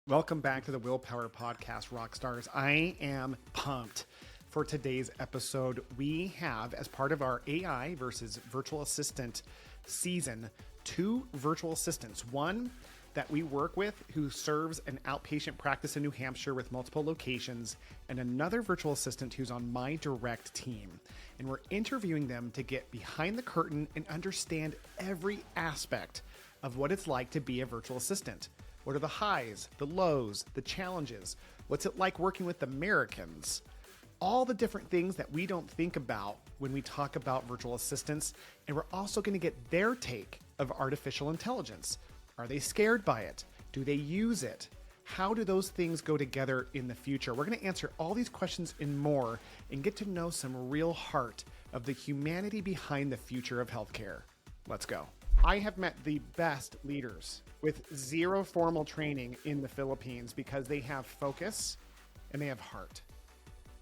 Welcome back to the Willpower Podcast, Rockstars. I am pumped for today's episode. We have, as part of our AI versus virtual assistant season, two virtual assistants. One that we work with who serves an outpatient practice in New Hampshire with multiple locations, and another virtual assistant who's on my direct team. And we're interviewing them to get behind the curtain and understand every aspect of what it's like to be a virtual assistant. What are the highs, the lows, the challenges? What's it like working with Americans? All the different things that we don't think about when we talk about virtual assistants. And we're also going to get their take of artificial intelligence. Are they scared by it? Do they use it? How do those things go together in the future? We're going to answer all these questions and more and get to know some real heart of the humanity behind the future of healthcare. Let's go. I have met the best leaders with zero formal training in the Philippines because they have focus and they have heart.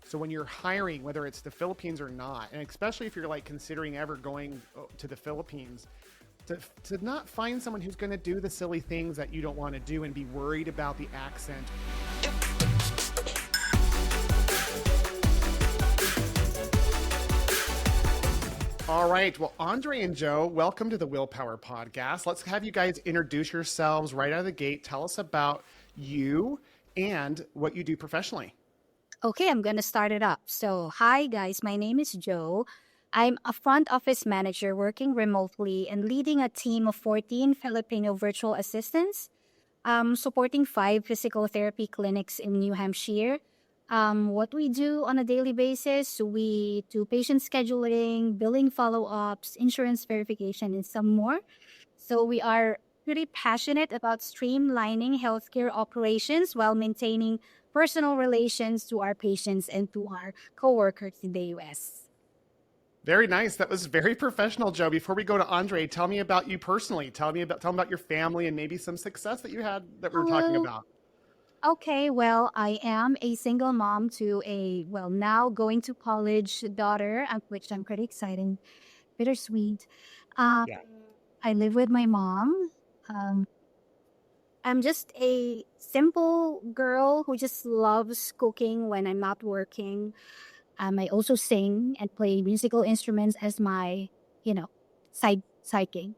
So when you're hiring, whether it's the Philippines or not, and especially if you're like considering ever going to the Philippines, to not find someone who's going to do the silly things that you don't want to do and be worried about the accent. All right. Well, Andre and Joe, welcome to the Willpower Podcast. Let's have you guys introduce yourselves right out of the gate. Tell us about you and what you do professionally. Okay, I'm going to start it up. So, hi guys, my name is Joe. I'm a front office manager working remotely and leading a team of 14 Filipino virtual assistants, supporting 5 physical therapy clinics in New Hampshire. What we do on a daily basis, we do patient scheduling, billing follow-ups, insurance verification, and some more. So we are pretty passionate about streamlining healthcare operations while maintaining personal relations to our patients and to our coworkers in the U.S. Very nice. That was very professional, Joe. Before we go to Andre, tell me about you personally. Tell them about your family and maybe some success that you had that we were talking about. Okay, well, I am a single mom to now going to college daughter, which I'm pretty excited, bittersweet. Yeah. I live with my mom. I'm just a simple girl who just loves cooking when I'm not working. I also sing and play musical instruments as my, side gig.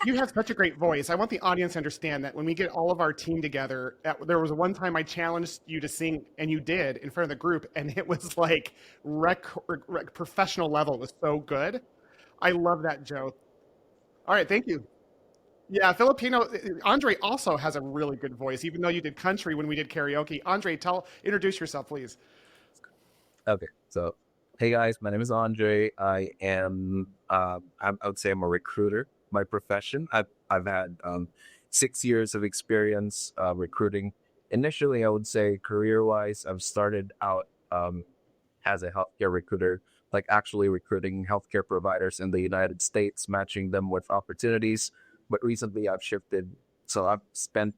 You have such a great voice. I want the audience to understand that when we get all of our team together, there was one time I challenged you to sing, and you did in front of the group, and it was like professional level. It was so good. I love that, Joe. All right, thank you. Yeah, Filipino. Andre also has a really good voice, even though you did country when we did karaoke. Andre, introduce yourself, please. Okay, so hey guys, my name is Andre. I would say I'm a recruiter. My profession, I've had 6 years of experience recruiting. Initially, I would say career-wise, I've started out as a healthcare recruiter, like actually recruiting healthcare providers in the United States, matching them with opportunities. But recently, I've shifted. So I've spent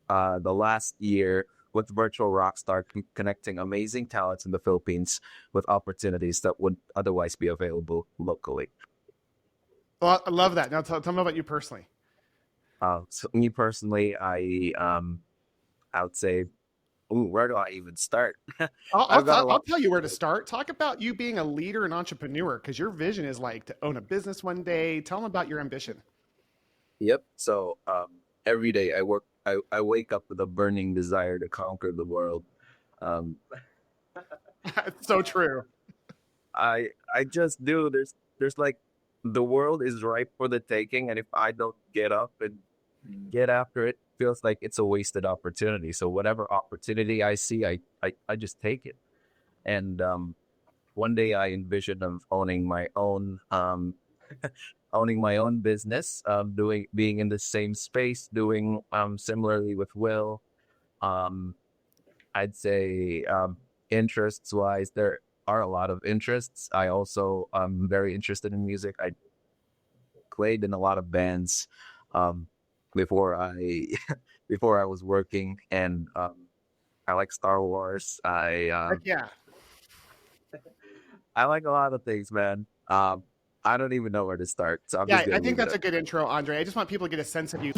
the last year with Virtual Rockstar connecting amazing talents in the Philippines with opportunities that would otherwise be available locally. Well, I love that. Now tell me about you personally. So me personally, I would say, where do I even start? I'll tell you where to start. Talk about you being a leader and entrepreneur, because your vision is like to own a business one day. Tell them about your ambition. Yep. So every day I wake up with a burning desire to conquer the world. It's so true. I just do. There's like, the world is ripe for the taking, and if I don't get up and get after it, feels like it's a wasted opportunity. So whatever opportunity I see, I just take it. And one day I envisioned of owning my own business, being in the same space, doing similarly with Will. I'd say interests wise, there are a lot of interests. I also am very interested in music. I played in a lot of bands before I before I was working, and I like Star Wars. Yeah. I like a lot of things, man. I don't even know where to start. So I think that's a good intro, Andre. I just want people to get a sense of you.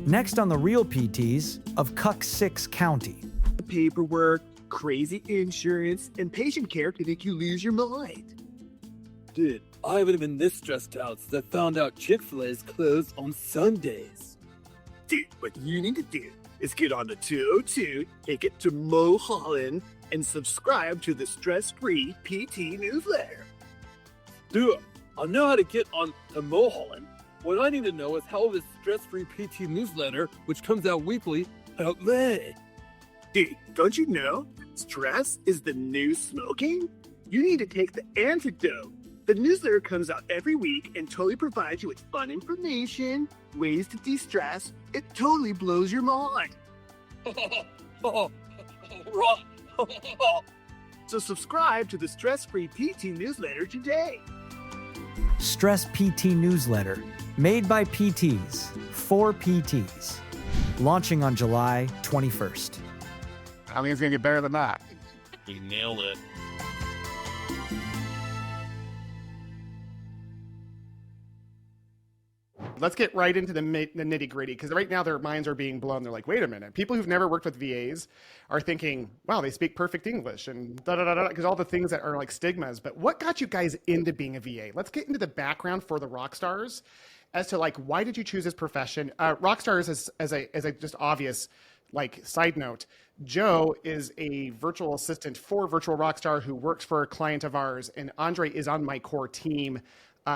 Next on the real PTs of Cuck 6 County. Paperwork, crazy insurance, and patient care can make you lose your mind. Dude, I haven't been this stressed out since I found out Chick-fil-A is closed on Sundays. Dude, what you need to do is get on the 202, take it to Mulholland, and subscribe to the stress-free PT newsletter. Dude, I know how to get on to Mulholland. What I need to know is how this stress-free PT newsletter, which comes out weekly, helped me. Dude, don't you know? Stress is the new smoking? You need to take the antidote. The newsletter comes out every week and totally provides you with fun information, ways to de-stress. It totally blows your mind. So subscribe to the stress-free PT newsletter today. Stress PT Newsletter, made by PTs, for PTs. Launching on July 21st. I think it's going to get better than that. You nailed it. Let's get right into the nitty gritty, because right now their minds are being blown. They're like, wait a minute. People who've never worked with VAs are thinking, wow, they speak perfect English and da-da-da-da, because all the things that are like stigmas. But what got you guys into being a VA? Let's get into the background for the Rockstars as to like, why did you choose this profession? Rockstars, as a just obvious like side note, Joe is a virtual assistant for Virtual Rockstar who works for a client of ours, and Andre is on my core team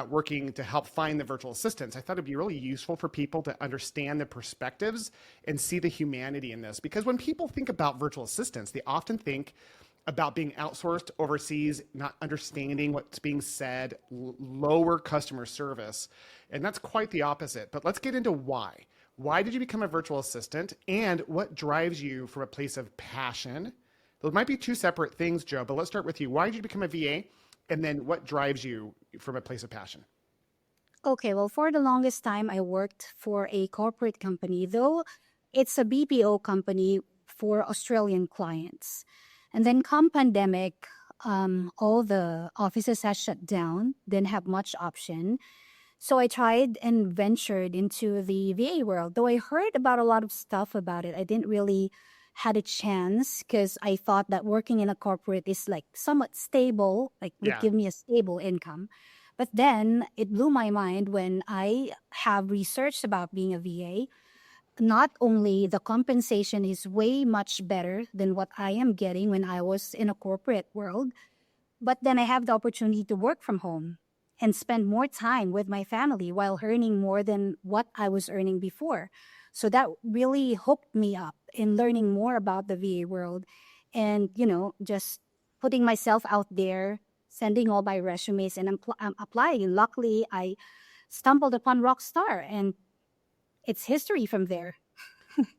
working to help find the virtual assistants. I thought it'd be really useful for people to understand the perspectives and see the humanity in this, because when people think about virtual assistants, they often think about being outsourced overseas, not understanding what's being said, lower customer service, and that's quite the opposite. But let's get into why. Why did you become a virtual assistant, and what drives you from a place of passion? Those might be two separate things, Joe, but let's start with you. Why did you become a VA, and then what drives you from a place of passion? Okay, well, for the longest time, I worked for a corporate company, though it's a BPO company for Australian clients. And then come pandemic, all the offices had shut down, didn't have much option. So I tried and ventured into the VA world. Though I heard about a lot of stuff about it, I didn't really had a chance because I thought that working in a corporate is like somewhat stable, like would give me a stable income. But then it blew my mind when I have researched about being a VA. Not only the compensation is way much better than what I am getting when I was in a corporate world, but then I have the opportunity to work from home and spend more time with my family while earning more than what I was earning before. So that really hooked me up in learning more about the VA world and, just putting myself out there, sending all my resumes and applying. Luckily, I stumbled upon Rockstar and it's history from there.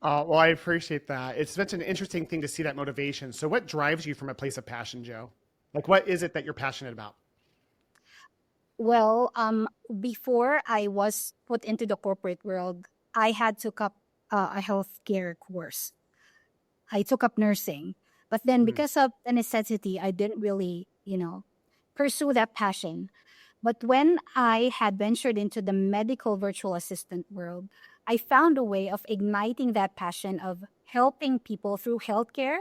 Well, I appreciate that. It's such an interesting thing to see that motivation. So what drives you from a place of passion, Joe? Like, what is it that you're passionate about? Well, before I was put into the corporate world, I had took up a healthcare course. I took up nursing, but then because of the necessity, I didn't really, pursue that passion. But when I had ventured into the medical virtual assistant world, I found a way of igniting that passion of helping people through healthcare.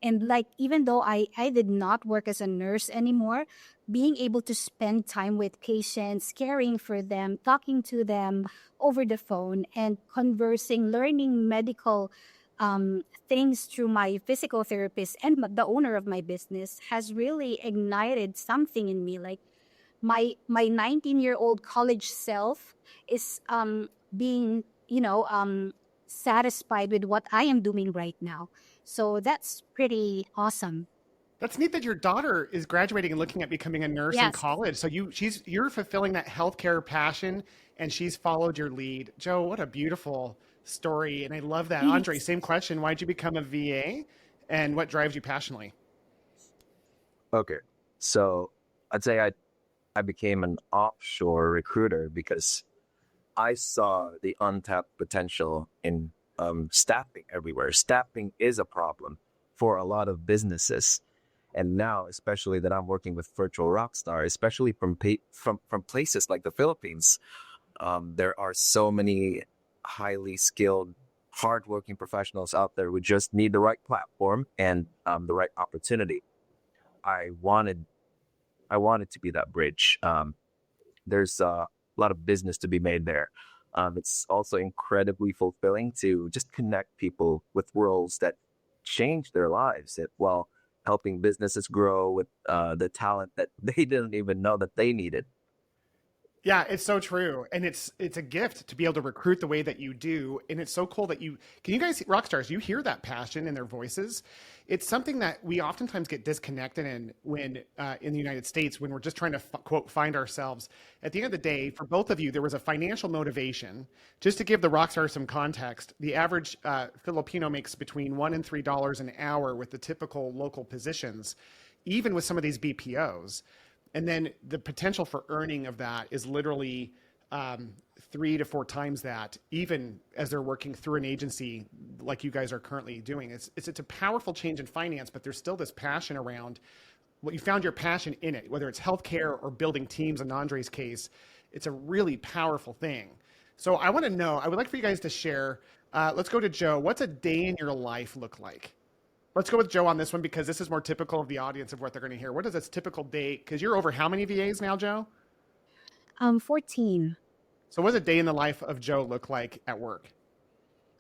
And like, even though I did not work as a nurse anymore, being able to spend time with patients, caring for them, talking to them over the phone and conversing, learning medical things through my physical therapist and the owner of my business has really ignited something in me. Like my 19-year-old college self is being, satisfied with what I am doing right now. So that's pretty awesome. That's neat that your daughter is graduating and looking at becoming a nurse in college. So you're fulfilling that healthcare passion, and she's followed your lead. Joe, what a beautiful story, and I love that. Andre, same question. Why'd you become a VA, and what drives you passionately? Okay, so I'd say I became an offshore recruiter because I saw the untapped potential in staffing everywhere. Staffing is a problem for a lot of businesses. And now, especially that I'm working with Virtual Rockstar, especially from places like the Philippines, there are so many highly skilled, hardworking professionals out there who just need the right platform and the right opportunity. I wanted to be that bridge. There's a lot of business to be made there. It's also incredibly fulfilling to just connect people with roles that change their lives while helping businesses grow with the talent that they didn't even know that they needed. Yeah, it's so true. And it's a gift to be able to recruit the way that you do. And it's so cool that you guys, rock stars, you hear that passion in their voices. It's something that we oftentimes get disconnected in when in the United States, when we're just trying to quote, find ourselves. At the end of the day, for both of you, there was a financial motivation. Just to give the rock stars some context, the average Filipino makes between $1 and $3 an hour with the typical local positions, even with some of these BPOs. And then the potential for earning of that is literally 3 to 4 times that, even as they're working through an agency like you guys are currently doing. It's a powerful change in finance, but there's still this passion around what you found your passion in it, whether it's healthcare or building teams in Andre's case. It's a really powerful thing. So I want to know, I would like for you guys to share, let's go to Joe. What's a day in your life look like? Let's go with Joe on this one because this is more typical of the audience of what they're going to hear. What does a typical day, because you're over how many VAs now, Joe? 14. So what does a day in the life of Joe look like at work?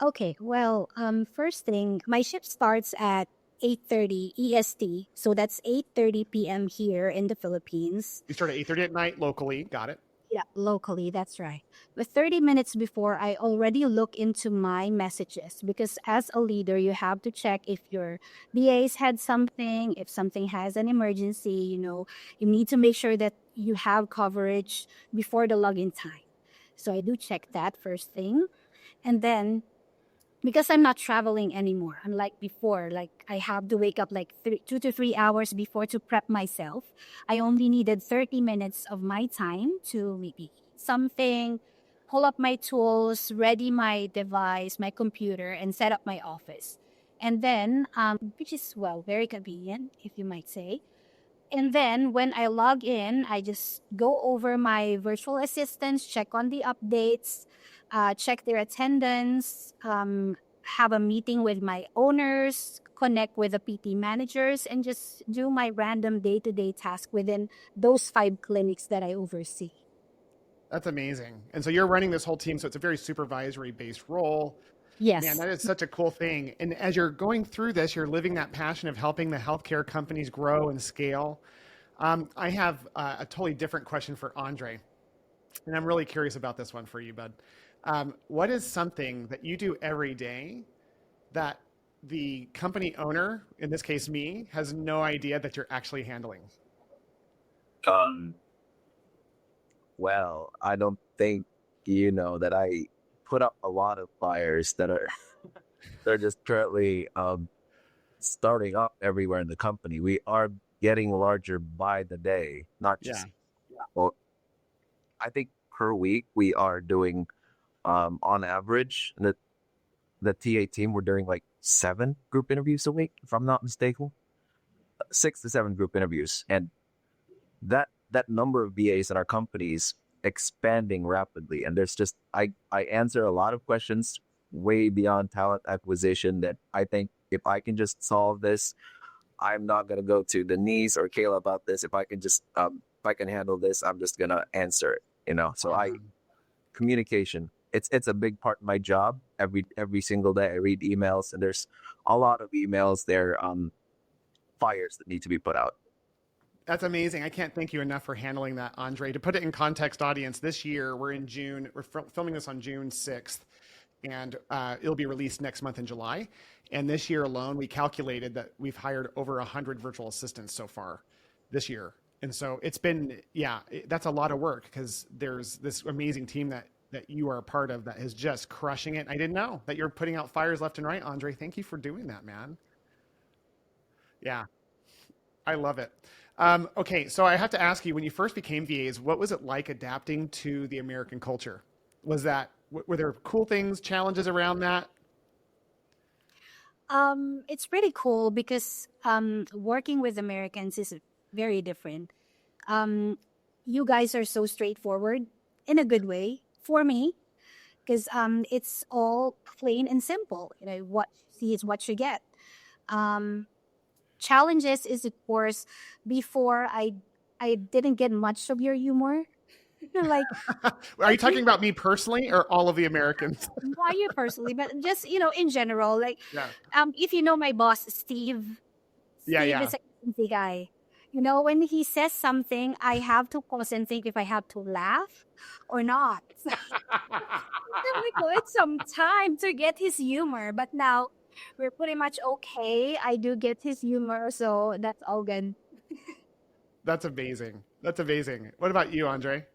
Okay, well, first thing, my shift starts at 8:30 EST, so that's 8:30 p.m. here in the Philippines. You start at 8:30 at night locally. Got it. Yeah, locally, that's right. But 30 minutes before, I already look into my messages because as a leader, you have to check if your BAs had something, if something has an emergency, you need to make sure that you have coverage before the login time. So I do check that first thing. And then because I'm not traveling anymore, unlike before, like I have to wake up like 2 to 3 hours before to prep myself. I only needed 30 minutes of my time to maybe eat something, pull up my tools, ready my device, my computer, and set up my office. And then, which is, well, very convenient, if you might say. And then when I log in, I just go over my virtual assistants, check on the updates, check their attendance, have a meeting with my owners, connect with the PT managers, and just do my random day-to-day task within those 5 clinics that I oversee. That's amazing. And so you're running this whole team, so it's a very supervisory based role. Yes. Man, that is such a cool thing. And as you're going through this, you're living that passion of helping the healthcare companies grow and scale. I have a totally different question for Andre, and I'm really curious about this one for you, bud. What is something that you do every day that the company owner, in this case me, has no idea that you're actually handling? Well, I don't think you know that I put up a lot of fires that are they're just currently starting up everywhere in the company. We are getting larger by the day, not just well, I think per week we are doing on average the TA team we're doing like 7 group interviews a week, if I'm not mistaken. 6 to 7 group interviews. And that number of VAs in our company is expanding rapidly. And there's just I answer a lot of questions way beyond talent acquisition that I think if I can just solve this, I'm not gonna go to Denise or Kayla about this. If I can just if I can handle this, I'm just gonna answer it, So communication. It's a big part of my job. Every single day I read emails, and there's a lot of emails there, fires that need to be put out. That's amazing. I can't thank you enough for handling that, Andre. To put it in context, audience, this year we're in June. We're filming this on June 6th, and it'll be released next month in July. And this year alone, we calculated that we've hired over 100 virtual assistants so far this year. And so it's been, that's a lot of work because there's this amazing team that you are a part of that is just crushing it. I didn't know that you're putting out fires left and right, Andre. Thank you for doing that, man. Yeah, I love it. Okay, so I have to ask you, when you first became VAs, what was it like adapting to the American culture? Were there cool things, challenges around that? It's pretty cool because working with Americans is very different. You guys are so straightforward in a good way for me. because it's all plain and simple. What you see is what you get. Um, Challenges is, of course, before I didn't get much of your humor. like Are you talking about me personally or all of the Americans? Not you personally, but just in general. Yeah. If you know my boss, Steve. Steve Yeah. is a easy guy. When he says something, I have to pause and think if I have to laugh or not. Then we quite some time to get his humor, but now we're pretty much okay. I do get his humor, so that's all good. That's amazing. That's amazing. What about you, Andre?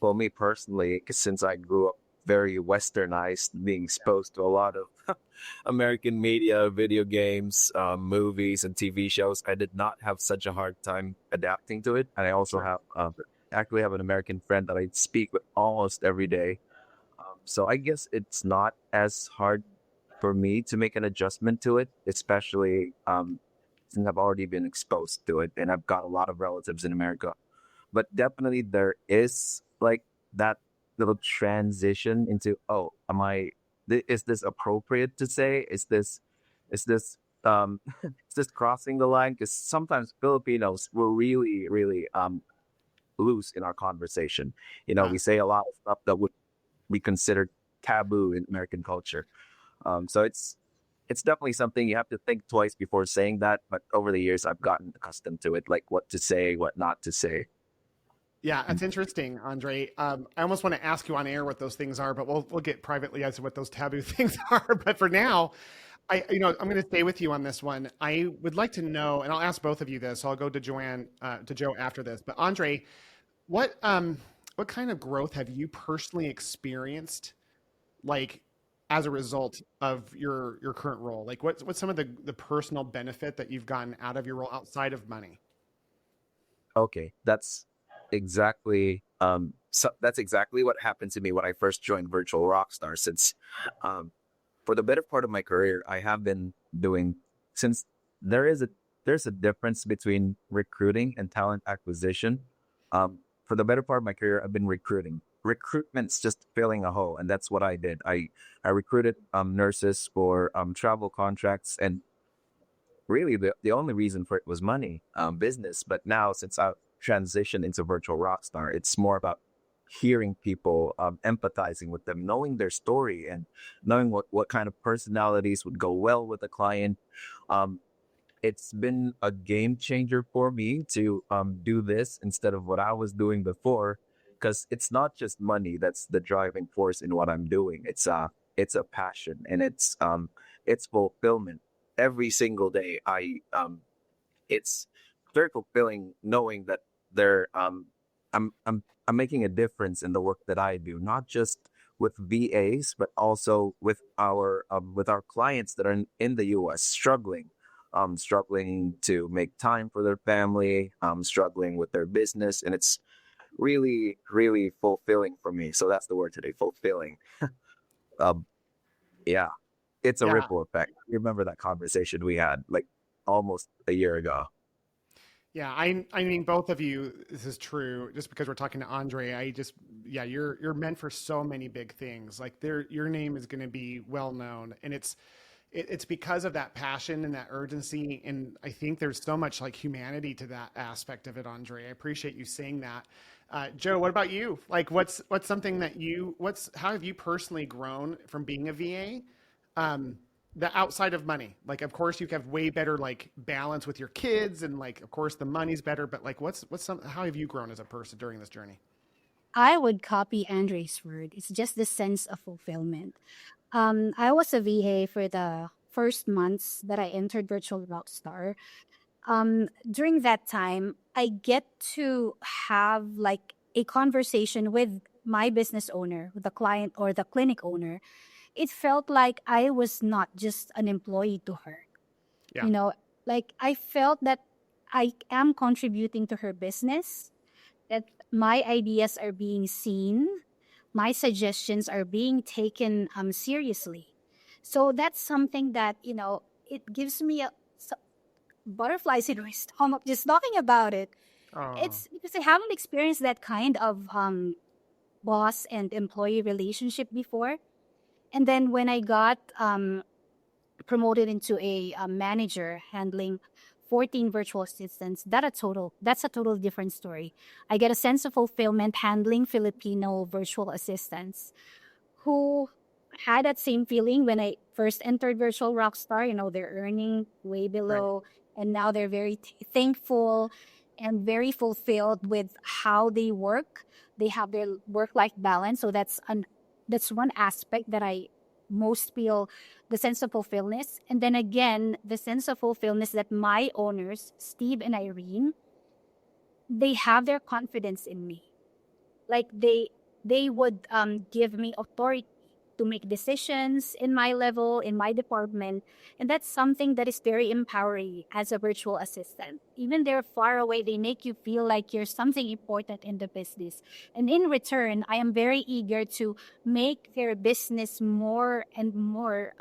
Well, me personally, 'cause since I grew up very westernized, being exposed to a lot of American media, video games, movies, and TV shows, I did not have such a hard time adapting to it. And I also have actually have an American friend that I speak with almost every day. So I guess it's not as hard for me to make an adjustment to it, especially since I've already been exposed to it and I've got a lot of relatives in America. But definitely there is like that little transition into, oh, is this appropriate to say? Is this is this crossing the line? Because sometimes Filipinos will really, really loose in our conversation. We say a lot of stuff that would be considered taboo in American culture. So it's definitely something you have to think twice before saying that. But over the years, I've gotten accustomed to it, like what to say, what not to say. Yeah, that's interesting, Andre. I almost want to ask you on air what those things are, but we'll get privately as to what those taboo things are. But for now, I'm going to stay with you on this one. I would like to know, and I'll ask both of you this. So I'll go to Joe after this. But Andre, what kind of growth have you personally experienced, like as a result of your current role? Like what's some of the personal benefit that you've gotten out of your role outside of money? Okay, that's exactly what happened to me when I first joined Virtual Rockstar. Since for the better part of my career, I have been doing, since there's a difference between recruiting and talent acquisition. For the better part of my career, I've been recruiting. Recruitment's just filling a hole, and that's what I did. I recruited nurses for travel contracts, and really the only reason for it was money, business. But now, since I've transitioned into Virtual Rockstar, it's more about hearing people, empathizing with them, knowing their story, and knowing what kind of personalities would go well with a client. It's been a game changer for me to do this instead of what I was doing before, because it's not just money that's the driving force in what I'm doing. It's a passion, and it's fulfillment. Every single day, it's very fulfilling knowing that I'm making a difference in the work that I do, not just with VAs, but also with our clients that are in the US struggling to make time for their family, struggling with their business, and it's really, really fulfilling for me. So that's the word today, fulfilling. Yeah, it's a ripple effect. Remember that conversation we had like almost a year ago. Yeah, I mean, both of you, this is true. Just because we're talking to Andre, you're meant for so many big things. Like your name is going to be well known, and it's because of that passion and that urgency. And I think there's so much like humanity to that aspect of it, Andre. I appreciate you saying that. Joe, what about you? Like, what's something that how have you personally grown from being a VA? The outside of money, like, of course you have way better like balance with your kids, and like, of course the money's better, but like, how have you grown as a person during this journey? I would copy Andre's word. It's just the sense of fulfillment. I was a VA for the first months that I entered Virtual Rockstar. During that time, I get to have like a conversation with my business owner, with the client or the clinic owner. It felt like I was not just an employee to her. Yeah. Like I felt that I am contributing to her business, that my ideas are being seen, my suggestions are being taken seriously. So that's something that, it gives me butterflies in my stomach just talking about it. Oh. It's because I haven't experienced that kind of boss and employee relationship before. And then when I got promoted into a manager handling 14 virtual assistants, that's a total different story. I get a sense of fulfillment handling Filipino virtual assistants who had that same feeling when I first entered Virtual Rockstar. They're earning way below, and now they're very thankful and very fulfilled with how they work. They have their work-life balance. So that's one aspect that I most feel the sense of fulfillment. And then again, the sense of fulfillment that my owners, Steve and Irene, they have their confidence in me. Like they would give me authority to make decisions in my level, in my department. And that's something that is very empowering as a virtual assistant. Even they're far away, they make you feel like you're something important in the business. And in return, I am very eager to make their business more and more,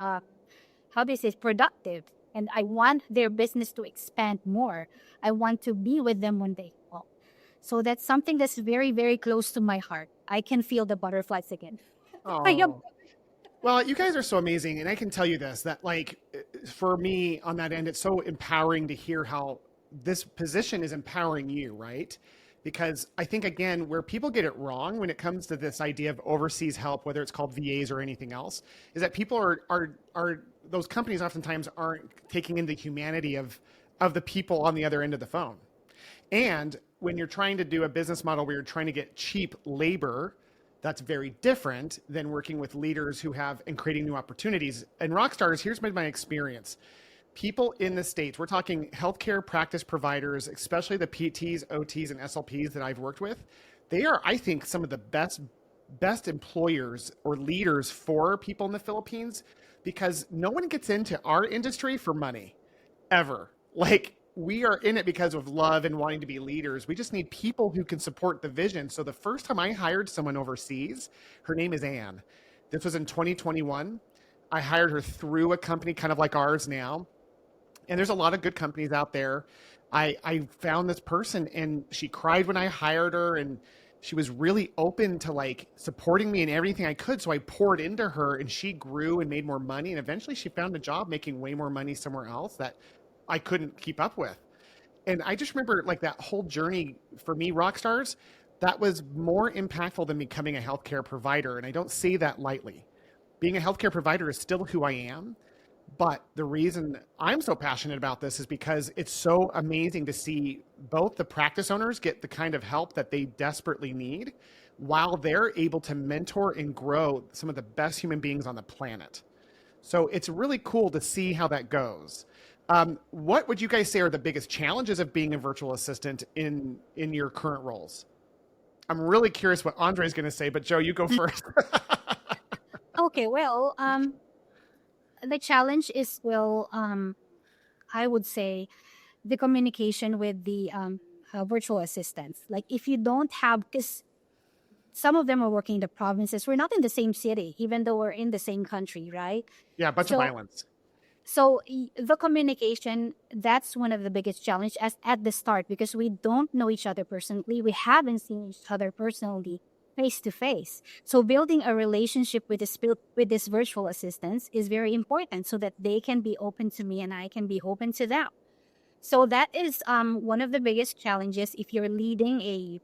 productive. And I want their business to expand more. I want to be with them when they call. So that's something that's very, very close to my heart. I can feel the butterflies again. Oh. Well, you guys are so amazing. And I can tell you this, that like for me on that end, it's so empowering to hear how this position is empowering you, right? Because I think, again, where people get it wrong when it comes to this idea of overseas help, whether it's called VAs or anything else, is that people are those companies oftentimes aren't taking in the humanity of the people on the other end of the phone. And when you're trying to do a business model where you're trying to get cheap labor, that's very different than working with leaders who have and creating new opportunities. And Rockstars, here's my experience. People in the States, we're talking healthcare practice providers, especially the PTs, OTs, and SLPs that I've worked with. They are, I think, some of the best employers or leaders for people in the Philippines, because no one gets into our industry for money, ever. Like, we are in it because of love and wanting to be leaders. We just need people who can support the vision. So the first time I hired someone overseas, her name is Anne. This was in 2021. I hired her through a company kind of like ours now. And there's a lot of good companies out there. I found this person and she cried when I hired her, and she was really open to like supporting me in everything I could. So I poured into her and she grew and made more money. And eventually she found a job making way more money somewhere else that I couldn't keep up with. And I just remember like that whole journey for me, Rockstars, that was more impactful than becoming a healthcare provider. And I don't say that lightly. Being a healthcare provider is still who I am. But the reason I'm so passionate about this is because it's so amazing to see both the practice owners get the kind of help that they desperately need while they're able to mentor and grow some of the best human beings on the planet. So it's really cool to see how that goes. What would you guys say are the biggest challenges of being a virtual assistant in your current roles? I'm really curious what Andre's going to say, but Joe, you go first. Okay, well, the challenge is, I would say the communication with the virtual assistants. Like if you don't have, because some of them are working in the provinces, we're not in the same city, even though we're in the same country, right? Yeah, a bunch of islands. So the communication, that's one of the biggest challenges at the start, because we don't know each other personally. We haven't seen each other personally face to face. So building a relationship with this virtual assistants is very important so that they can be open to me and I can be open to them. So that is one of the biggest challenges if you're leading a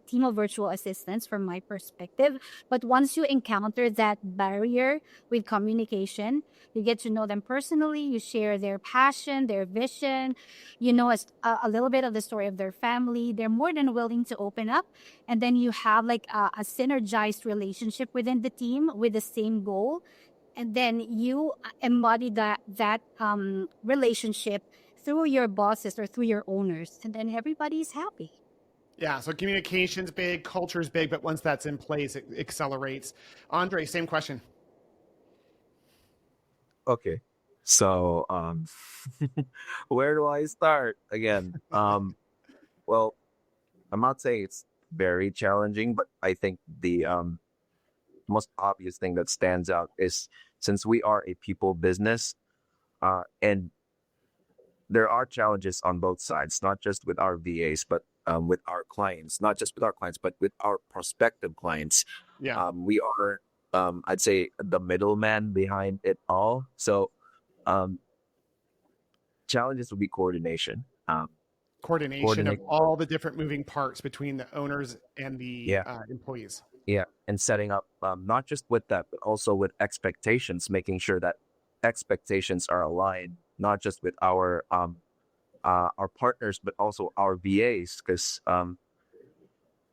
team of virtual assistants from my perspective. But once you encounter that barrier with communication, you get to know them personally, you share their passion, their vision, you know a little bit of the story of their family. They're more than willing to open up. And then you have like a synergized relationship within the team with the same goal. And then you embody that relationship through your bosses or through your owners, and then everybody's happy. Yeah, so communication's big, culture's big, but once that's in place, it accelerates. Andre, same question. Okay. So, where do I start again? Well, I'm not saying it's very challenging, but I think the most obvious thing that stands out is since we are a people business, and there are challenges on both sides, not just with our VAs, but with our clients, not just with our clients, but with our prospective clients. Yeah. We are, I'd say, the middleman behind it all. So um, challenges would be coordination. Coordination of Coordinate, all the different moving parts between the owners and the yeah, employees. yeah, and setting up not just with that, but also with expectations, making sure that expectations are aligned, not just with our partners, but also our VAs, because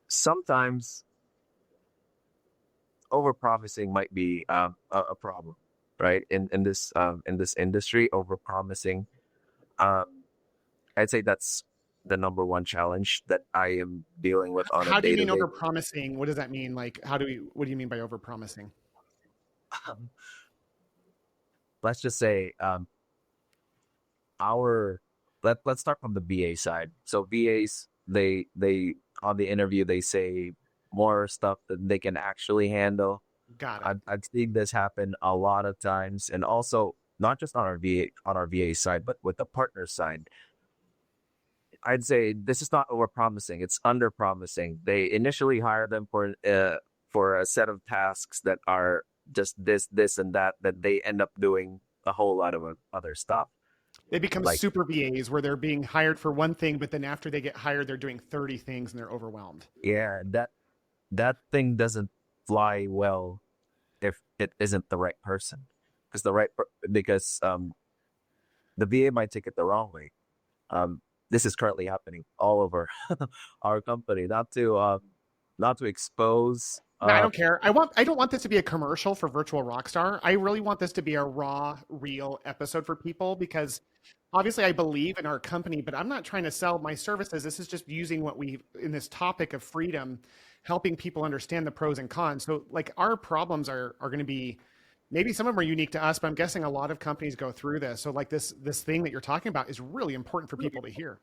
sometimes overpromising might be a problem, right? In this industry, overpromising. Um, I'd say that's the number one challenge that I am dealing with on a How do you day to mean day. over promising? What does that mean? Like, what do you mean by over promising? Let's just say our let's start from the VA side. So VAs, they on the interview they say more stuff than they can actually handle. Got it. I've seen this happen a lot of times, and also not just on our VA side, but with the partner side. I'd say this is not over promising; it's under promising. They initially hire them for a set of tasks that are just this, and that they end up doing a whole lot of other stuff. They become Like, super VAs where they're being hired for one thing, but then after they get hired, they're doing 30 things and they're overwhelmed. yeah, that thing doesn't fly well if it isn't the right person, because the VA might take it the wrong way. This is currently happening all over our company. Not to expose. No, I don't care. I don't want this to be a commercial for Virtual Rockstar. I really want this to be a raw, real episode for people because obviously I believe in our company, but I'm not trying to sell my services. This is just using what we in this topic of freedom, helping people understand the pros and cons. So like our problems are going to be maybe some of them are unique to us, but I'm guessing a lot of companies go through this. So like this thing that you're talking about is really important for people to hear.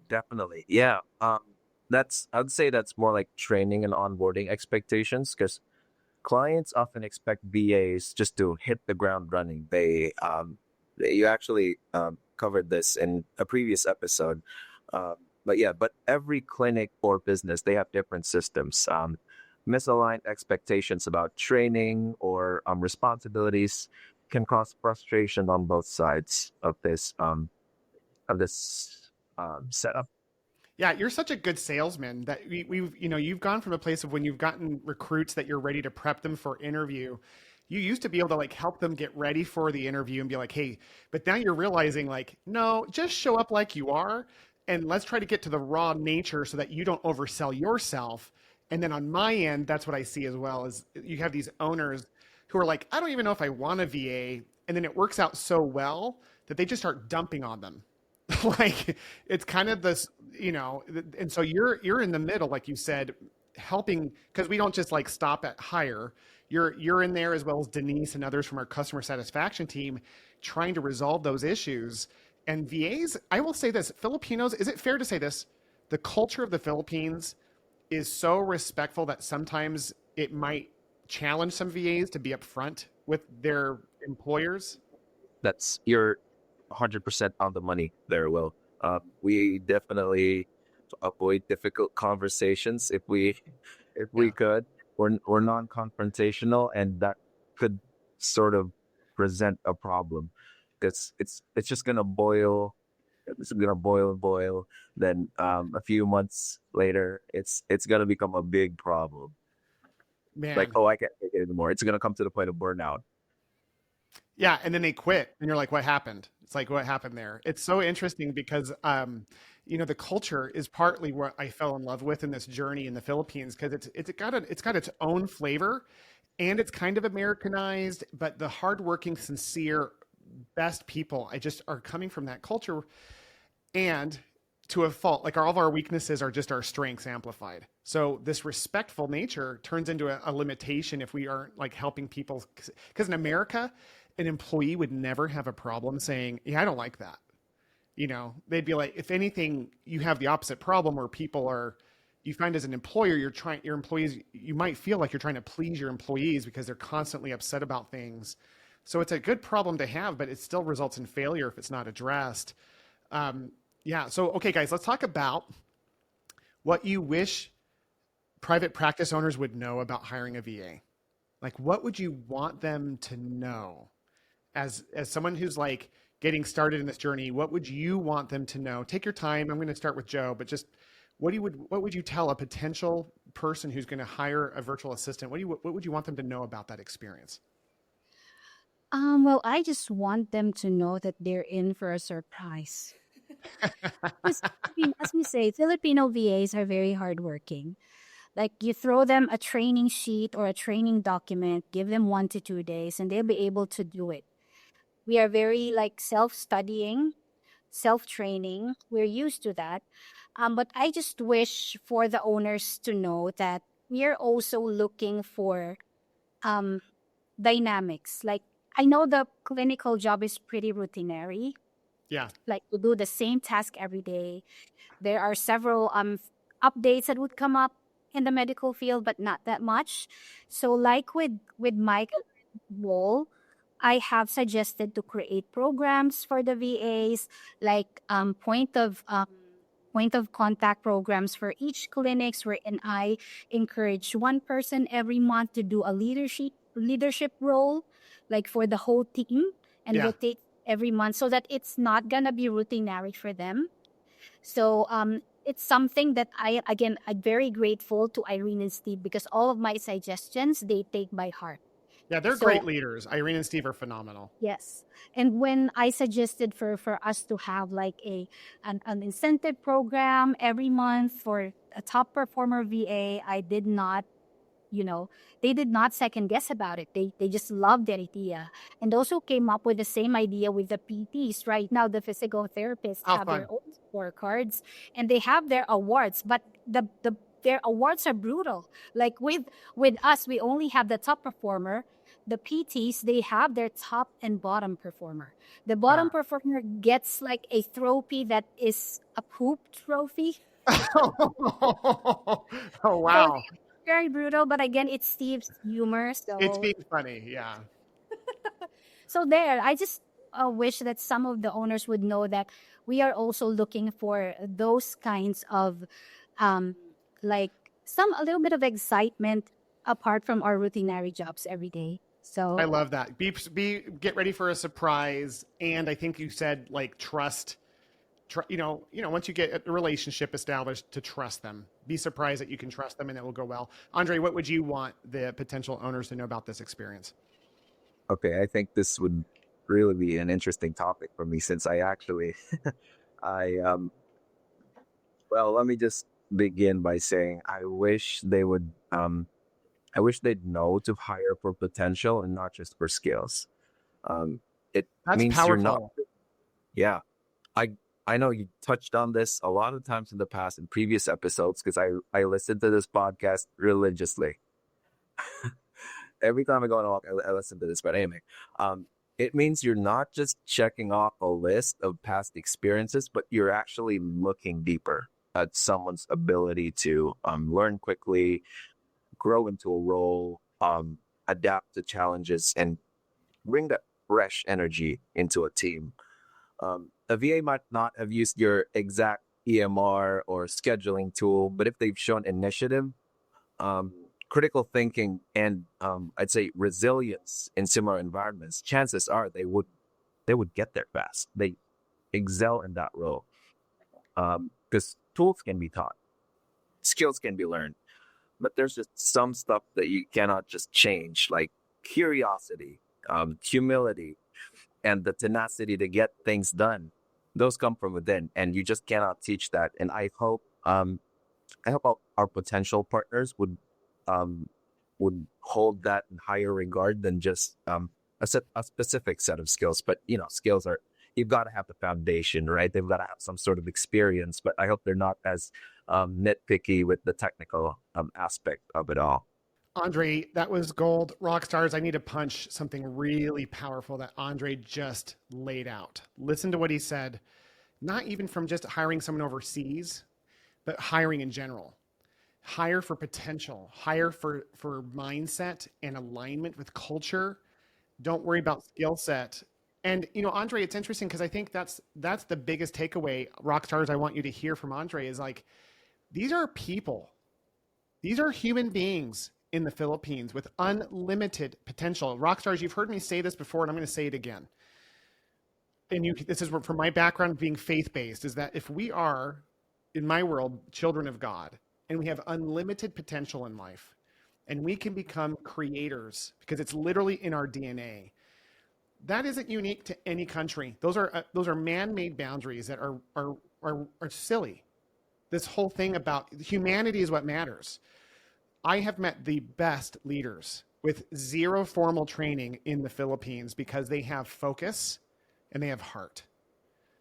Definitely, yeah. I'd say that's more like training and onboarding expectations, because clients often expect VAs just to hit the ground running. You actually covered this in a previous episode. But every clinic or business, they have different systems. Misaligned expectations about training or responsibilities can cause frustration on both sides of this setup. Yeah, you're such a good salesman that you've gone from a place of when you've gotten recruits that you're ready to prep them for interview. You used to be able to like help them get ready for the interview and be like, hey, but now you're realizing like, no, just show up like you are. And let's try to get to the raw nature so that you don't oversell yourself. And then on my end, that's what I see as well is you have these owners who are like, I don't even know if I want a VA. And then it works out so well that they just start dumping on them. Like it's kind of this, and so you're in the middle, like you said, helping because we don't just like stop at hire. You're in there as well as Denise and others from our customer satisfaction team trying to resolve those issues. And VAs, I will say this, Filipinos, is it fair to say this? The culture of the Philippines is so respectful that sometimes it might challenge some VAs to be upfront with their employers. You're 100% on the money there, Will. We definitely avoid difficult conversations if we could. We're non-confrontational, and that could sort of present a problem because it's just gonna boil. It's gonna boil and boil. Then a few months later, it's gonna become a big problem. Man. Like, oh, I can't take it anymore. It's gonna come to the point of burnout. Yeah, and then they quit, and you're like, "What happened?" It's like, "What happened there?" It's so interesting because, the culture is partly what I fell in love with in this journey in the Philippines because it's got its own flavor, and it's kind of Americanized, but the hardworking, sincere, best people I just are coming from that culture, and to a fault, like all of our weaknesses are just our strengths amplified. So this respectful nature turns into a limitation if we aren't like helping people. Because in America, an employee would never have a problem saying, yeah, I don't like that. They'd be like, if anything, you have the opposite problem where you find as an employer, your employees, you might feel like you're trying to please your employees because they're constantly upset about things. So it's a good problem to have, but it still results in failure if it's not addressed. Yeah. So, okay, guys, let's talk about what you wish private practice owners would know about hiring a VA? Like, what would you want them to know as someone who's like getting started in this journey? What would you want them to know? Take your time. I'm going to start with Joe, but just what would you tell a potential person who's going to hire a virtual assistant? What would you want them to know about that experience? Well, I just want them to know that they're in for a surprise. Because, I mean, as we say, Filipino VAs are very hardworking. Like, you throw them a training sheet or a training document, give them 1 to 2 days, and they'll be able to do it. We are very like self-studying, self-training. We're used to that. But I just wish for the owners to know that we are also looking for um, dynamics. Like, I know the clinical job is pretty routinary, Yeah. like to do the same task every day. There are several updates that would come up in the medical field, but not that much. So, like with my role, I have suggested to create programs for the VAs, like point of contact programs for each clinics, wherein I encourage one person every month to do a leadership role, like for the whole team, and Yeah. rotate every month so that it's not gonna be routinary for them. So it's something that I'm very grateful to Irene and Steve because all of my suggestions they take by heart. Yeah. They're So great leaders. Irene and Steve are phenomenal. yes, and when I suggested for us to have like an incentive program every month for a top performer VA, I did not, they did not second guess about it. They just loved the idea, and also came up with the same idea with the PTs. Right now, the physical therapists Oh, have fun. their own scorecards, and they have their awards, but their awards are brutal. Like with us, we only have the top performer. The PTs, they have their top and bottom performer. The bottom performer gets like a trophy that is a poop trophy. Oh, So wow. very brutal, but again, it's Steve's humor. It's So being funny. Yeah. there, I just wish that some of the owners would know that we are also looking for those kinds of, like a little bit of excitement apart from our routinary jobs every day. I So love that. Get ready for a surprise. And I think you said like trust, once you get a relationship established, to trust them. Be surprised that you can trust them and it will go well. Andre, what would you want the potential owners to know about this experience? Okay, I think this would really be an interesting topic for me since I actually, I well, let me just begin by saying I wish they'd know to hire for potential and not just for skills. It That's means you're not. powerful. Yeah, I I know you touched on this a lot of times in the past in previous episodes because I listened to this podcast religiously. Every time I go on a walk, I listen to this. But anyway, it means you're not just checking off a list of past experiences, but you're actually looking deeper at someone's ability to learn quickly, grow into a role, adapt to challenges, and bring that fresh energy into a team. A VA might not have used your exact EMR or scheduling tool, but if they've shown initiative, critical thinking, and I'd say resilience in similar environments, chances are they would get there fast. They excel in that role because tools can be taught, skills can be learned, but there's just some stuff that you cannot just change, like curiosity, humility, and the tenacity to get things done. Those come from within, and you just cannot teach that. And I hope our potential partners would hold that in higher regard than just a specific set of skills. But skills are, you've got to have the foundation, right? They've got to have some sort of experience. But I hope they're not as nitpicky with the technical aspect of it all. Andre, that was gold. Rockstars, I need to punch something really powerful that Andre just laid out. Listen to what he said, not even from just hiring someone overseas, but hiring in general. Hire for potential, hire for mindset and alignment with culture. Don't worry about skill set. And, Andre, it's interesting because I think that's the biggest takeaway, Rockstars, I want you to hear from Andre is like, these are people. These are human beings in the Philippines with unlimited potential. Rockstars, you've heard me say this before, and I'm going to say it again. And this is from my background being faith-based, is that if we are, in my world, children of God, and we have unlimited potential in life, and we can become creators because it's literally in our DNA, that isn't unique to any country. Those are man-made boundaries that are silly. This whole thing about humanity is what matters. I have met the best leaders with zero formal training in the Philippines because they have focus and they have heart.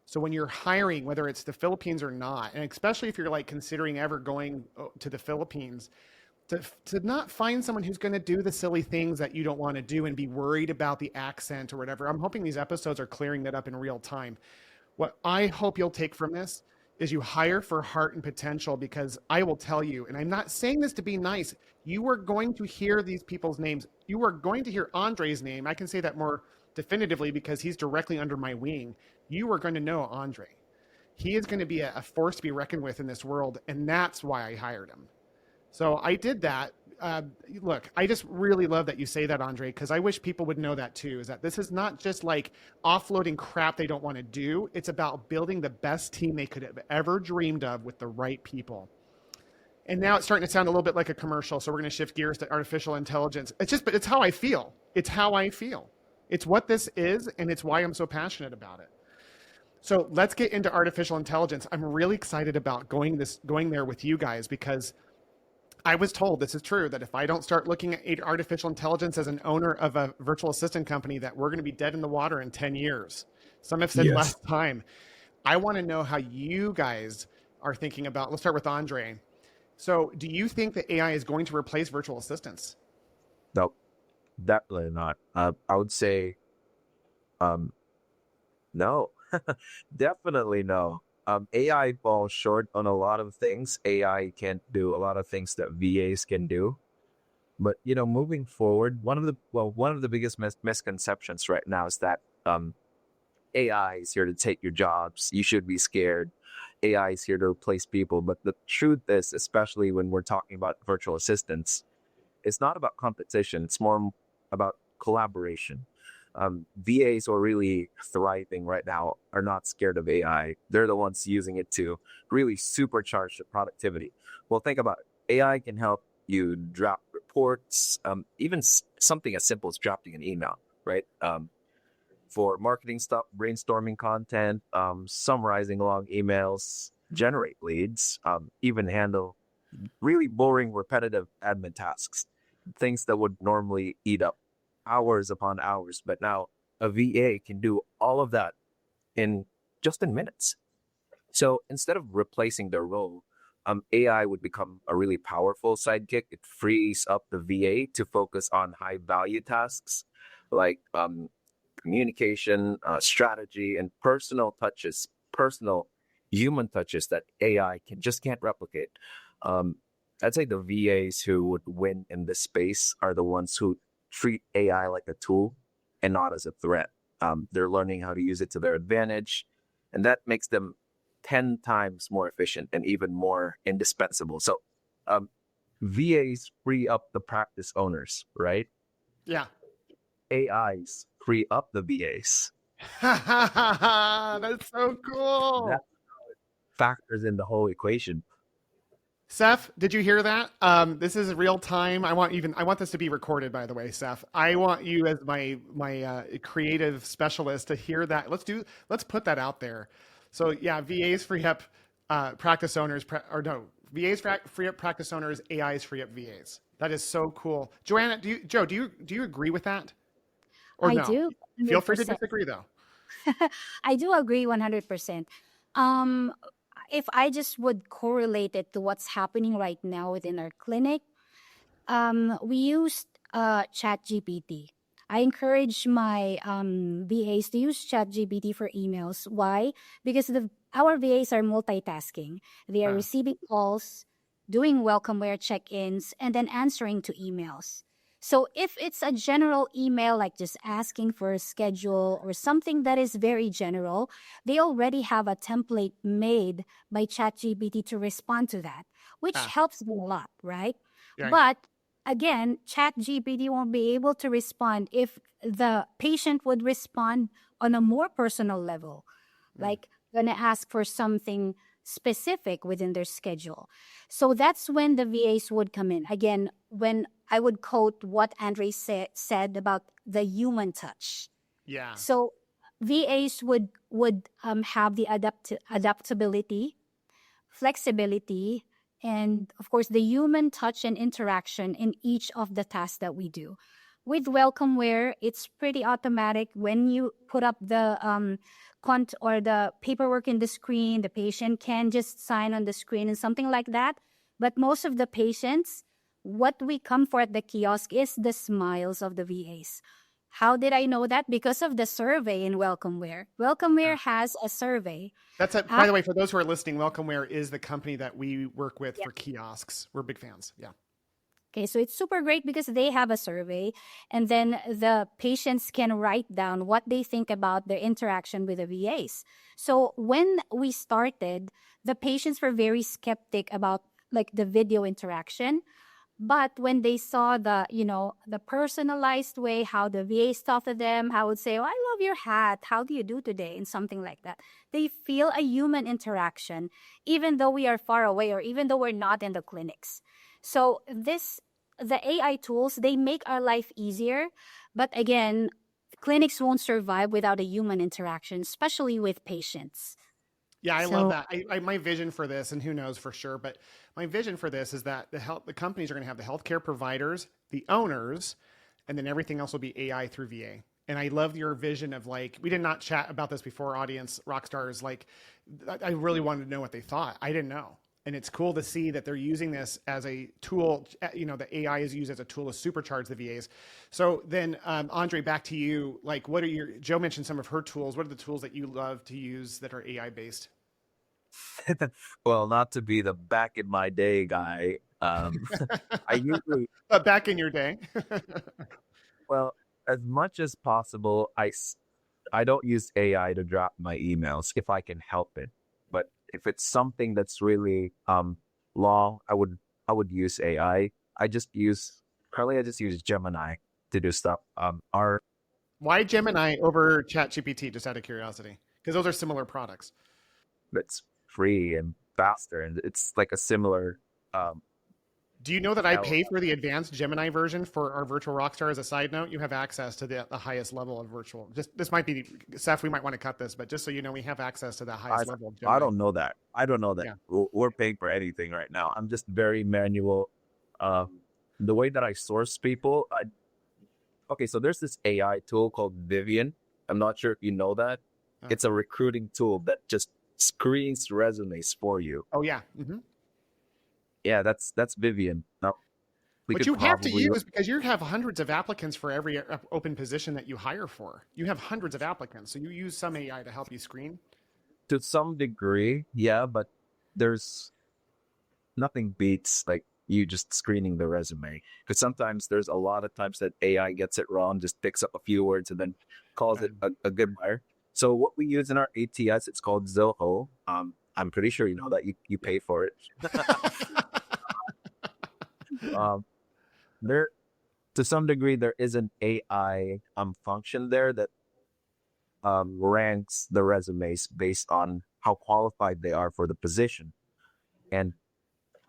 So when you're hiring, whether it's the Philippines or not, and especially if you're like considering ever going to the Philippines, to not find someone who's going to do the silly things that you don't want to do and be worried about the accent or whatever. I'm hoping these episodes are clearing that up in real time. What I hope you'll take from this is you hire for heart and potential, because I will tell you, and I'm not saying this to be nice, you are going to hear these people's names. You are going to hear Andre's name. I can say that more definitively because he's directly under my wing. You are going to know Andre. He is going to be a force to be reckoned with in this world, and that's why I hired him. So I did that. Look, I just really love that you say that, Andre, because I wish people would know that too, is that this is not just like offloading crap they don't want to do. It's about building the best team they could have ever dreamed of with the right people. And now it's starting to sound a little bit like a commercial, so we're going to shift gears to artificial intelligence. But it's how I feel. It's how I feel. It's what this is, and it's why I'm so passionate about it. So let's get into artificial intelligence. I'm really excited about going there with you guys, because I was told, this is true, that if I don't start looking at artificial intelligence as an owner of a virtual assistant company, that we're going to be dead in the water in 10 years. Some have said less time. I want to know how you guys are thinking about, let's start with Andre. So do you think that AI is going to replace virtual assistants? No, definitely not. I would say, no, definitely no. AI falls short on a lot of things. AI can't do a lot of things that VAs can do. But, moving forward, one of the biggest misconceptions right now is that AI is here to take your jobs. You should be scared. AI is here to replace people. But the truth is, especially when we're talking about virtual assistants, it's not about competition. It's more about collaboration. VAs who are really thriving right now are not scared of AI. They're the ones using it to really supercharge the productivity. Well, think about it. AI can help you draft reports, even something as simple as drafting an email, right? For marketing stuff, brainstorming content, summarizing long emails, generate leads, even handle really boring, repetitive admin tasks, things that would normally eat up hours upon hours. But now a VA can do all of that in minutes. So instead of replacing their role, AI would become a really powerful sidekick. It frees up the VA to focus on high value tasks like communication, strategy, and personal human touches that AI can't replicate. I'd say the VAs who would win in this space are the ones who treat AI like a tool and not as a threat. They're learning how to use it to their advantage, and that makes them 10 times more efficient and even more indispensable. So VAs free up the practice owners, right? Yeah. AIs free up the VAs. That's so cool. That factors in the whole equation. Seth, did you hear that? This is real time. I want this to be recorded, by the way, Seth. I want you as my creative specialist to hear that. Let's put that out there. So yeah, VAs free up practice owners, VAs free up practice owners, AIs free up VAs. That is so cool. Joanna, do you agree with that? Or I no? do. Feel free to 100%. disagree though. I do agree 100%. If I just would correlate it to what's happening right now within our clinic, we used ChatGPT. I encourage my VAs to use ChatGPT for emails. Why? Because our VAs are multitasking. They are receiving calls, doing welcomeware check-ins, and then answering to emails. So if it's a general email, like just asking for a schedule or something that is very general, they already have a template made by ChatGPT to respond to that, which helps them a lot, right? Right. But again, ChatGPT won't be able to respond if the patient would respond on a more personal level, like gonna ask for something specific within their schedule. So that's when the VAs would come in. Again, when I would quote what Andre said about the human touch. Yeah. So VAs would have the adaptability, flexibility, and of course the human touch and interaction in each of the tasks that we do. With Welcomeware, it's pretty automatic. When you put up the or the paperwork in the screen, the patient can just sign on the screen and something like that. But most of the patients, what we come for at the kiosk is the smiles of the VAs. How did I know that? Because of the survey in Welcomeware. Welcomeware has a survey. That's it. By the way, for those who are listening, Welcomeware is the company that we work with for kiosks. We're big fans. Yeah. Okay, so it's super great because they have a survey, and then the patients can write down what they think about their interaction with the VAs. So when we started, the patients were very skeptic about like the video interaction. But when they saw the, the personalized way, how the VAs talk to them, how would say, oh, I love your hat. How do you do today? And something like that. They feel a human interaction, even though we are far away or even though we're not in the clinics. So the AI tools, they make our life easier. But again, clinics won't survive without a human interaction, especially with patients. Yeah, I love that. My vision for this, and who knows for sure, but my vision for this is that the companies are going to have the healthcare providers, the owners, and then everything else will be AI through VA. And I love your vision of like, we did not chat about this before, audience, Rockstars. Like, I really wanted to know what they thought. I didn't know. And it's cool to see that they're using this as a tool. The AI is used as a tool to supercharge the VAs. So then, Andre, back to you. Like, Joe mentioned some of her tools. What are the tools that you love to use that are AI based? Well, not to be the back in my day guy. I usually, But back in your day. well, as much as possible, I don't use AI to drop my emails if I can help it. But if it's something that's really long, I would use AI. I just use Gemini to do stuff. Why Gemini over ChatGPT? Just out of curiosity, because those are similar products. That's free and faster, and it's like a similar. Do you know that I pay for the advanced Gemini version for our Virtual Rockstar? As a side note, you have access to the highest level of virtual. This might be, Seth, we might want to cut this, but just so you know, we have access to the highest level of Gemini. I don't know that. Yeah. We're paying for anything right now. I'm just very manual. The way that I source people, so there's this AI tool called Vivian. I'm not sure if you know that. It's a recruiting tool that just screens resumes for you. Oh yeah. Mm-hmm. Yeah, that's Vivian. Now, but you have to use, because you have hundreds of applicants for every open position that you hire for. You have hundreds of applicants, so you use some AI to help you screen. To some degree, yeah, but there's nothing beats like you just screening the resume, because sometimes there's a lot of times that AI gets it wrong, just picks up a few words and then calls it a good buyer. So what we use in our ATS, it's called Zoho. I'm pretty sure you know that you pay for it. There, to some degree, there is an AI function there that ranks the resumes based on how qualified they are for the position. And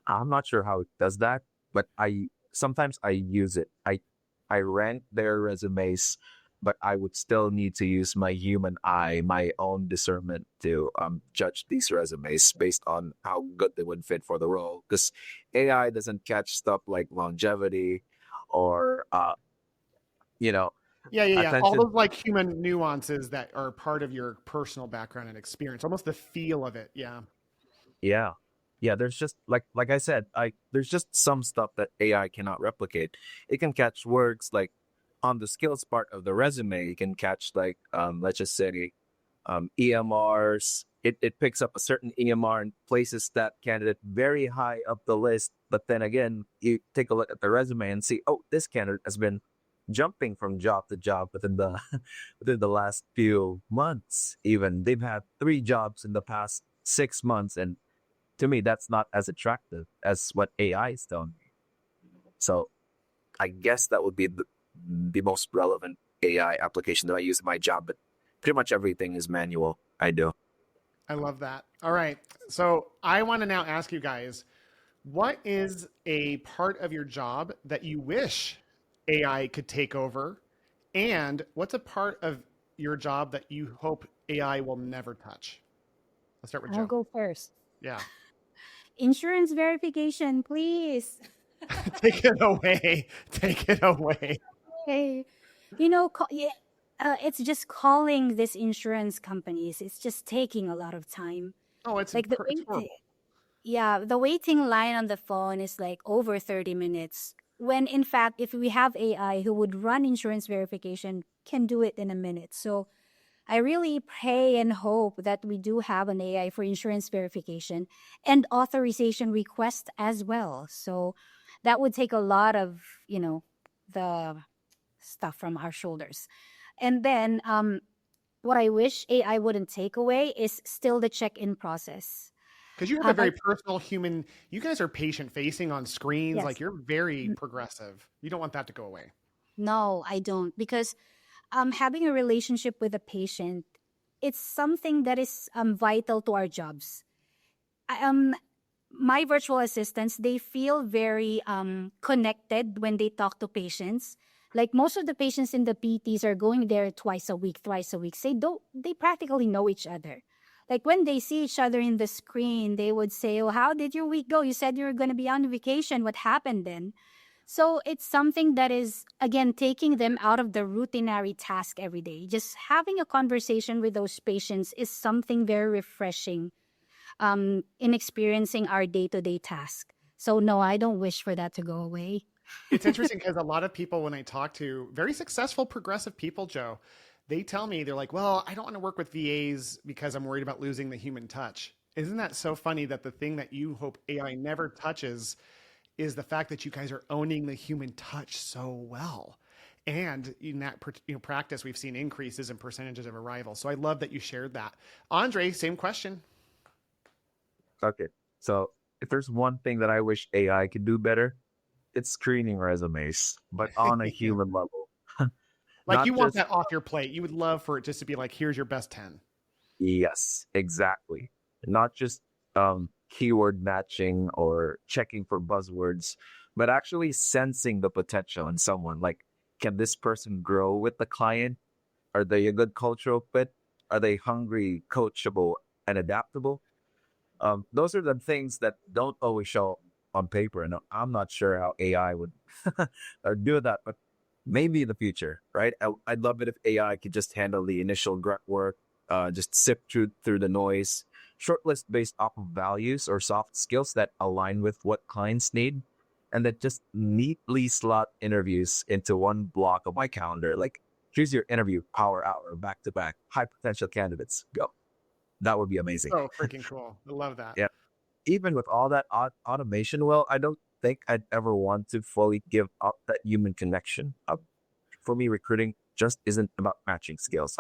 I'm not sure how it does that, but sometimes I use it. I rank their resumes, but I would still need to use my human eye, my own discernment to judge these resumes based on how good they would fit for the role. Because AI doesn't catch stuff like longevity or, Yeah. attention. All those like human nuances that are part of your personal background and experience, almost the feel of it. Yeah. Yeah. There's just like I said, there's just some stuff that AI cannot replicate. It can catch words like, on the skills part of the resume, you can catch like, let's just say, EMRs. It picks up a certain EMR and places that candidate very high up the list. But then again, you take a look at the resume and see, oh, this candidate has been jumping from job to job within the last few months. Even they've had 3 jobs in the past 6 months, and to me, that's not as attractive as what AI is telling me. So I guess that would be the most relevant AI application that I use in my job, but pretty much everything is manual. I do. I love that. All right. So I want to now ask you guys, what is a part of your job that you wish AI could take over? And what's a part of your job that you hope AI will never touch? Let's start with I'll Joe. go first. Yeah. Insurance verification, please. Take it away. Take it away. Hey, you know, it's just calling these insurance companies. It's just taking a lot of time. Oh, it's Like the it's horrible. the waiting line on the phone is like over 30 minutes. When in fact, if we have AI who would run insurance verification, can do it in a minute. So I really pray and hope that we do have an AI for insurance verification and authorization request as well. So that would take a lot of, the stuff from our shoulders. And then what I wish AI wouldn't take away is still the check-in process. Because you have a very personal human, you guys are patient facing on screens. Yes. Like you're very progressive. You don't want that to go away. No, I don't, because having a relationship with a patient, it's something that is vital to our jobs. My virtual assistants, they feel very connected when they talk to patients. Like most of the patients in the PTs are going there twice a week, thrice a week. They practically know each other. Like when they see each other in the screen, they would say, "Oh, how did your week go? You said you were going to be on vacation. What happened then?" So it's something that is, again, taking them out of the routinary task every day. Just having a conversation with those patients is something very refreshing in experiencing our day-to-day task. So no, I don't wish for that to go away. It's interesting because a lot of people, when I talk to very successful progressive people, Joe, they tell me, they're like, well, I don't want to work with VAs because I'm worried about losing the human touch. Isn't that so funny that the thing that you hope AI never touches is the fact that you guys are owning the human touch so well? And in that practice, we've seen increases in percentages of arrival. So I love that you shared that. Andre, same question. Okay. So if there's one thing that I wish AI could do better, it's screening resumes, but on a human level. Like Not you want just, that off your plate. You would love for it just to be like, here's your best 10. yes, exactly. Not just keyword matching or checking for buzzwords, but actually sensing the potential in someone. Like, can this person grow with the client? Are they a good cultural fit? Are they hungry, coachable, and adaptable? Those are the things that don't always show on paper, and I'm not sure how AI would do that, but maybe in the future, right? I'd love it if AI could just handle the initial grunt work, just sift through the noise, shortlist based off of values or soft skills that align with what clients need, and that just neatly slot interviews into one block of my calendar. Like, here's your interview power hour, back to back, high potential candidates, go. That would be amazing. Oh, freaking cool. I love that. Yeah. Even with all that automation, well, I don't think I'd ever want to fully give up that human connection. For me, recruiting just isn't about matching skills.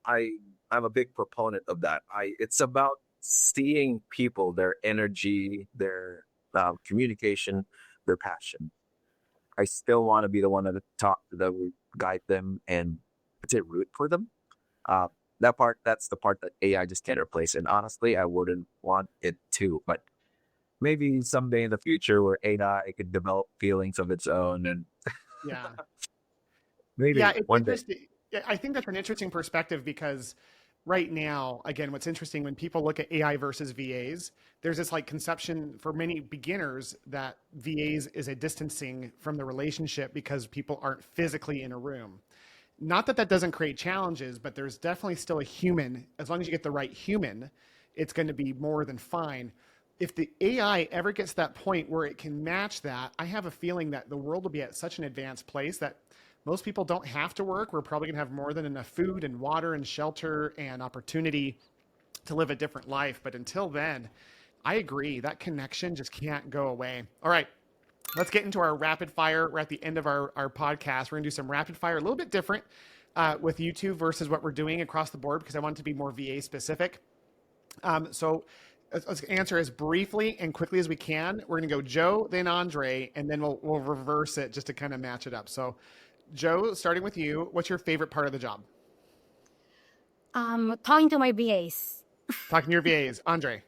I'm a big proponent of that. It's about seeing people, their energy, their communication, their passion. I still want to be the one at the top that would guide them and to root for them. That's the part that AI just can't replace. And honestly, I wouldn't want it to. But maybe someday in the future where AI could develop feelings of its own, and Yeah. maybe Yeah, it's one day. interesting. Yeah, I think that's an interesting perspective because right now, again, what's interesting when people look at AI versus VAs, there's this like conception for many beginners that VAs is a distancing from the relationship because people aren't physically in a room. Not that that doesn't create challenges, but there's definitely still a human. As long as you get the right human, it's going to be more than fine. If the AI ever gets to that point where it can match that, I have a feeling that the world will be at such an advanced place that most people don't have to work. We're probably going to have more than enough food and water and shelter and opportunity to live a different life. But until then, I agree, that connection just can't go away. All right. Let's get into our rapid fire. We're at the end of our podcast. We're going to do some rapid fire, a little bit different with YouTube versus what we're doing across the board because I want it to be more VA specific. So let's answer as briefly and quickly as we can. We're going to go Joe, then Andre, and then we'll reverse it just to kind of match it up. So, Joe, starting with you, what's your favorite part of the job? Talking to my VAs. Talking to your VAs. Andre?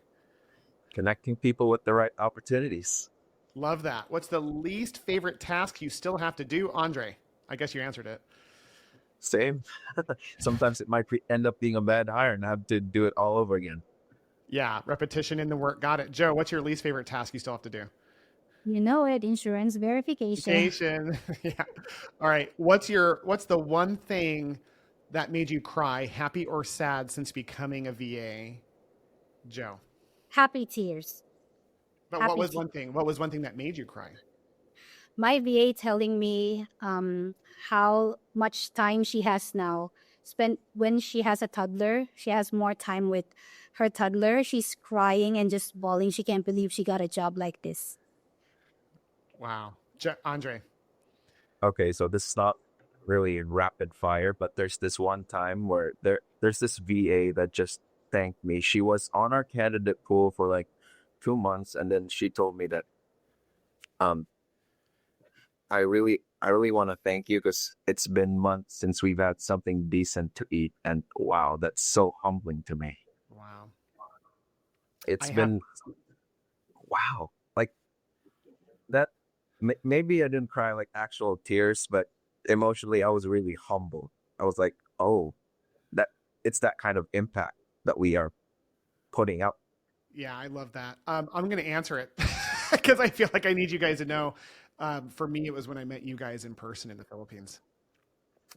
Connecting people with the right opportunities. Love that. What's the least favorite task you still have to do? Andre, I guess you answered it. Same. Sometimes it might end up being a bad hire and have to do it all over again. Yeah, repetition in the work. Got it. Joe, what's your least favorite task you still have to do? You know it, insurance verification. Yeah. All right. What's the one thing that made you cry, happy or sad, since becoming a VA? Joe. Happy tears. But Happy what was one thing? What was one thing that made you cry? My VA telling me how much time she has now spent when she has a toddler. She has more time with her toddler. She's crying and just bawling. She can't believe she got a job like this. Wow. Andre. Okay, so this is not really rapid fire, but there's this one time where there's this VA that just thanked me. She was on our candidate pool for like 2 months, and then she told me that I really want to thank you because it's been months since we've had something decent to eat, and wow, that's so humbling to me. Wow. Wow, like that. Maybe I didn't cry like actual tears, but emotionally I was really humbled. I was like, oh, it's that kind of impact that we are putting out. Yeah, I love that. I'm going to answer it because I feel like I need you guys to know. For me, it was when I met you guys in person in the Philippines.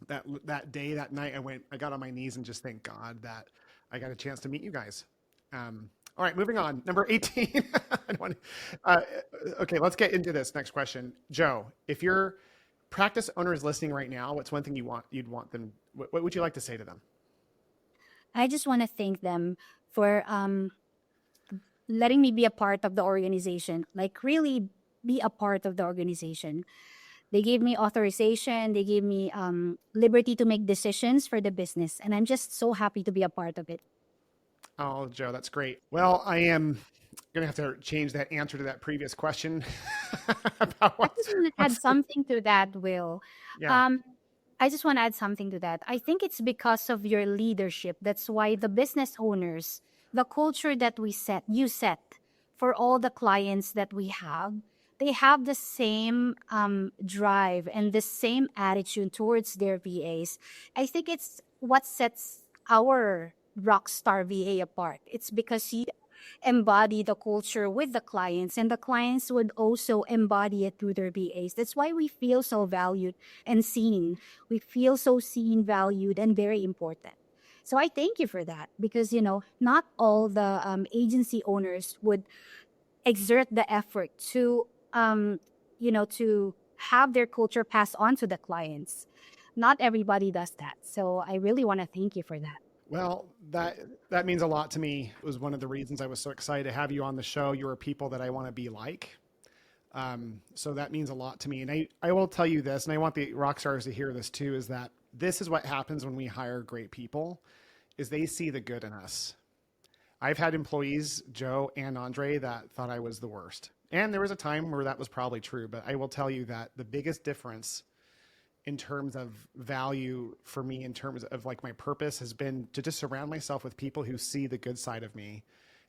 That day, that night, I got on my knees and just thank God that I got a chance to meet you guys. All right, moving on. Number 18. Okay, let's get into this next question. Joe, if your practice owner is listening right now, what's one thing you'd want them? What would you like to say to them? I just want to thank them for letting me be a part of the organization, like really be a part of the organization. They gave me authorization. They gave me liberty to make decisions for the business. And I'm just so happy to be a part of it. Oh, Joe, that's great. Well, I am going to have to change that answer to that previous question. I just want to add something to that, Will. Yeah. I just want to add something to that. I think it's because of your leadership. That's why the business owners, the culture that you set for all the clients that we have, they have the same drive and the same attitude towards their VAs. I think it's what sets our Rockstar VA apart. It's because you embody the culture with the clients, and the clients would also embody it through their VAs. That's why we feel so valued and seen. We feel so seen, valued, and very important. So I thank you for that because, not all the agency owners would exert the effort to, to have their culture passed on to the clients. Not everybody does that. So I really want to thank you for that. Well, that means a lot to me. It was one of the reasons I was so excited to have you on the show. You are people that I want to be like. So that means a lot to me. And I will tell you this, and I want the rock stars to hear this too, is that this is what happens when we hire great people, is they see the good in us. I've had employees, Joe and Andre, that thought I was the worst. And there was a time where that was probably true, but I will tell you that the biggest difference in terms of value for me, in terms of like my purpose, has been to just surround myself with people who see the good side of me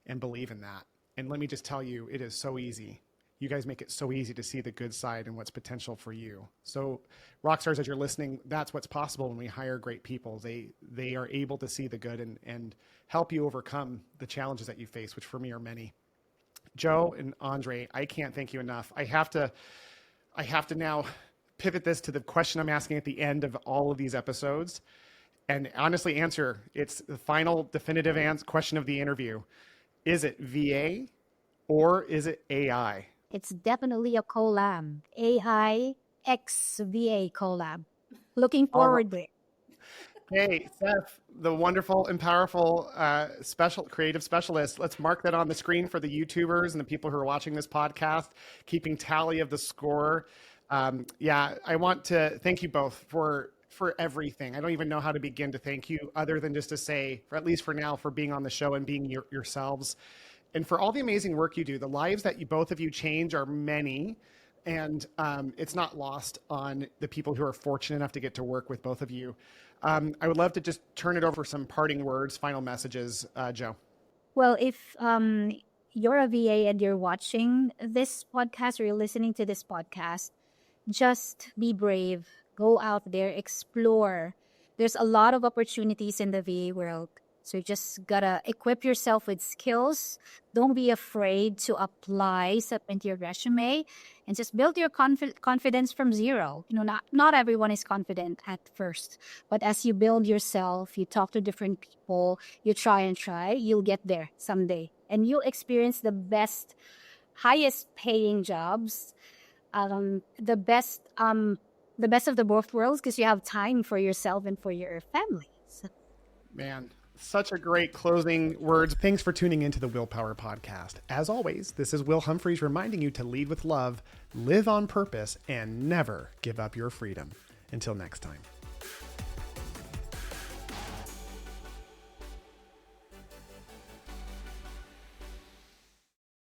and believe in that. And let me just tell you, it is so easy. You guys make it so easy to see the good side and what's potential for you. So Rockstars, as you're listening, that's what's possible when we hire great people. They are able to see the good and help you overcome the challenges that you face, which for me are many. Joe and Andre, I can't thank you enough. I have to now pivot this to the question I'm asking at the end of all of these episodes, and honestly answer. It's the final definitive question of the interview. Is it VA or is it AI? It's definitely a collab. AI X VA collab. Looking forward to it. Hey, Seth, the wonderful and powerful creative specialist. Let's mark that on the screen for the YouTubers and the people who are watching this podcast, keeping tally of the score. I want to thank you both for everything. I don't even know how to begin to thank you other than just to say, for at least for now, for being on the show and being yourselves. and for all the amazing work you do. The lives that both of you change are many, and it's not lost on the people who are fortunate enough to get to work with both of you. I would love to just turn it over for some parting words, final messages, Joe. Well, if you're a VA and you're watching this podcast or you're listening to this podcast, just be brave. Go out there, explore. There's a lot of opportunities in the VA world. So you just gotta equip yourself with skills. Don't be afraid to apply, submit your resume, and just build your confidence from zero. Not everyone is confident at first, but as you build yourself, you talk to different people, you try, you'll get there someday, and you'll experience the best, highest paying jobs, the best of the both worlds, because you have time for yourself and for your family. So. Man. Such a great closing words. Thanks for tuning into the Willpower Podcast. As always, this is Will Humphreys reminding you to lead with love, live on purpose, and never give up your freedom. Until next time.